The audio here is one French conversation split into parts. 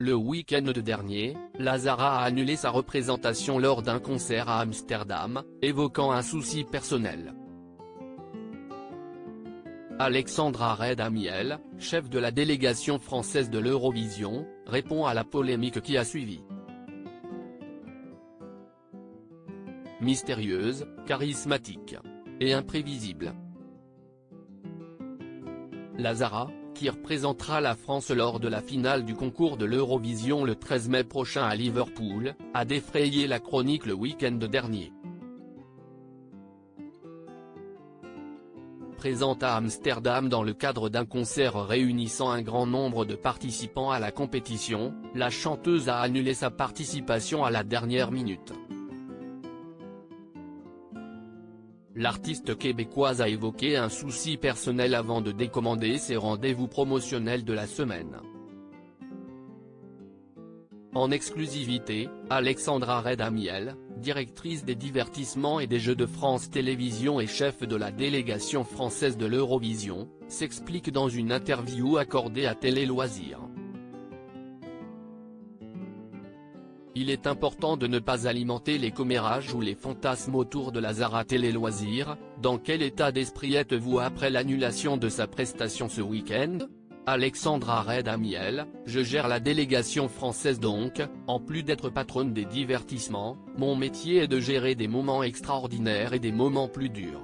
Le week-end dernier, la Zara a annulé sa représentation lors d'un concert à Amsterdam, évoquant un souci personnel. Alexandra Redamiel, chef de la délégation française de l'Eurovision, répond à la polémique qui a suivi. Mystérieuse, charismatique et imprévisible. La Zara, qui représentera la France lors de la finale du concours de l'Eurovision le 13 mai prochain à Liverpool, a défrayé la chronique le week-end dernier. Présente à Amsterdam dans le cadre d'un concert réunissant un grand nombre de participants à la compétition, la chanteuse a annulé sa participation à la dernière minute. L'artiste québécoise a évoqué un souci personnel avant de décommander ses rendez-vous promotionnels de la semaine. En exclusivité, Alexandra Redamiel, directrice des divertissements et des Jeux de France Télévisions et chef de la délégation française de l'Eurovision, s'explique dans une interview accordée à Télé Loisirs. Il est important de ne pas alimenter les commérages ou les fantasmes autour de la Zara Télé Loisirs. Dans quel état d'esprit êtes-vous après l'annulation de sa prestation ce week-end ? Alexandra Redamiel, je gère la délégation française donc, en plus d'être patronne des divertissements, mon métier est de gérer des moments extraordinaires et des moments plus durs.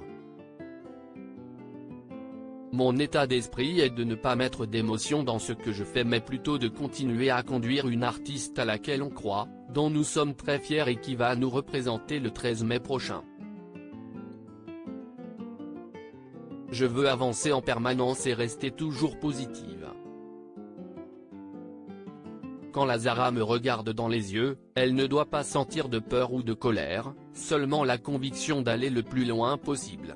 Mon état d'esprit est de ne pas mettre d'émotion dans ce que je fais mais plutôt de continuer à conduire une artiste à laquelle on croit, dont nous sommes très fiers et qui va nous représenter le 13 mai prochain. Je veux avancer en permanence et rester toujours positive. Quand la Zara me regarde dans les yeux, elle ne doit pas sentir de peur ou de colère, seulement la conviction d'aller le plus loin possible.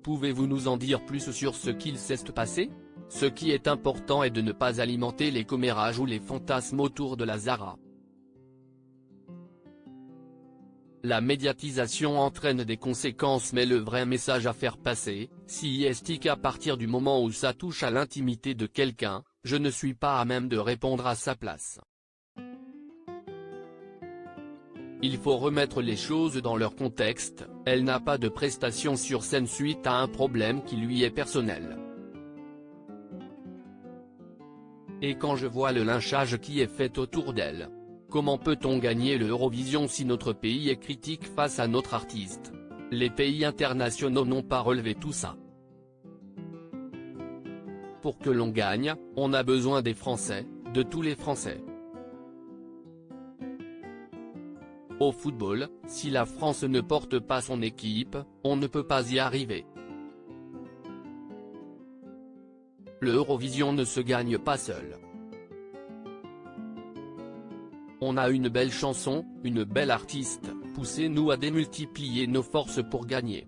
Pouvez-vous nous en dire plus sur ce qu'il s'est passé ? Ce qui est important est de ne pas alimenter les commérages ou les fantasmes autour de la Zara. La médiatisation entraîne des conséquences mais le vrai message à faire passer, si est qu'à partir du moment où ça touche à l'intimité de quelqu'un, je ne suis pas à même de répondre à sa place. Il faut remettre les choses dans leur contexte, elle n'a pas de prestation sur scène suite à un problème qui lui est personnel. Et quand je vois le lynchage qui est fait autour d'elle, comment peut-on gagner l'Eurovision si notre pays est critique face à notre artiste ? Les pays internationaux n'ont pas relevé tout ça. Pour que l'on gagne, on a besoin des Français, de tous les Français. Au football, si la France ne porte pas son équipe, on ne peut pas y arriver. L'Eurovision ne se gagne pas seul. On a une belle chanson, une belle artiste, poussez-nous à démultiplier nos forces pour gagner.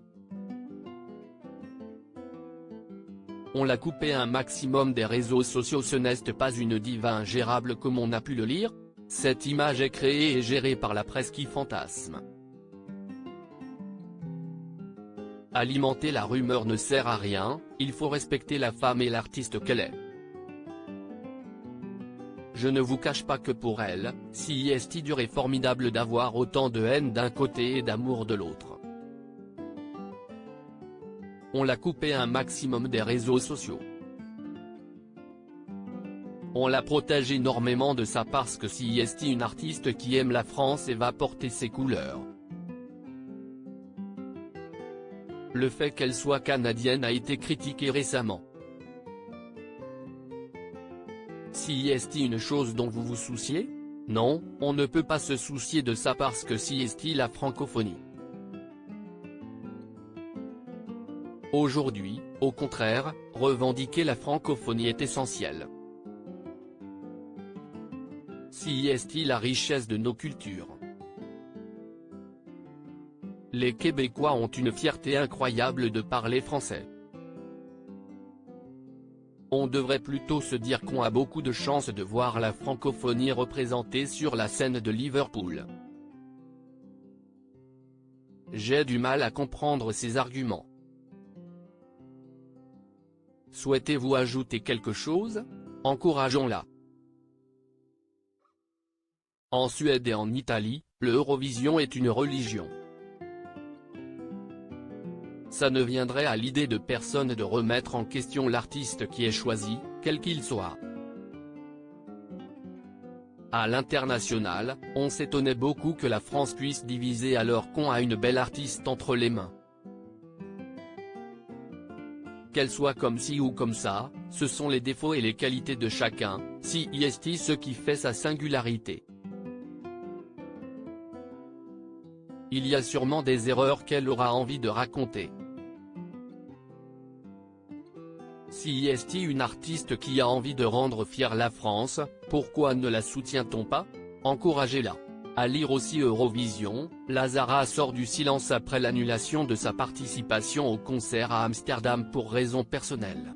On l'a coupé un maximum des réseaux sociaux, ce n'est pas une diva ingérable comme on a pu le lire. Cette image est créée et gérée par la presse qui fantasme. Alimenter la rumeur ne sert à rien, il faut respecter la femme et l'artiste qu'elle est. Je ne vous cache pas que pour elle, si est dur et formidable d'avoir autant de haine d'un côté et d'amour de l'autre. On l'a coupé un maximum des réseaux sociaux. On la protège énormément de ça parce que si est une artiste qui aime la France et va porter ses couleurs. Le fait qu'elle soit canadienne a été critiqué récemment. Si est une chose dont vous vous souciez ? Non, on ne peut pas se soucier de ça parce que si est la francophonie. Aujourd'hui, au contraire, revendiquer la francophonie est essentiel. Si est la richesse de nos cultures. Les Québécois ont une fierté incroyable de parler français. On devrait plutôt se dire qu'on a beaucoup de chance de voir la francophonie représentée sur la scène de Liverpool. J'ai du mal à comprendre ces arguments. Souhaitez-vous ajouter quelque chose? Encourageons-la. En Suède et en Italie, le Eurovision est une religion. Ça ne viendrait à l'idée de personne de remettre en question l'artiste qui est choisi, quel qu'il soit. À l'international, on s'étonnait beaucoup que la France puisse diviser alors qu'on a une belle artiste entre les mains. Qu'elle soit comme ci ou comme ça, ce sont les défauts et les qualités de chacun, c'est ce qui fait sa singularité. Il y a sûrement des erreurs qu'elle aura envie de raconter. Si est une artiste qui a envie de rendre fière la France, pourquoi ne la soutient-on pas? Encouragez-la. À lire aussi Eurovision, la Zara sort du silence après l'annulation de sa participation au concert à Amsterdam pour raisons personnelles.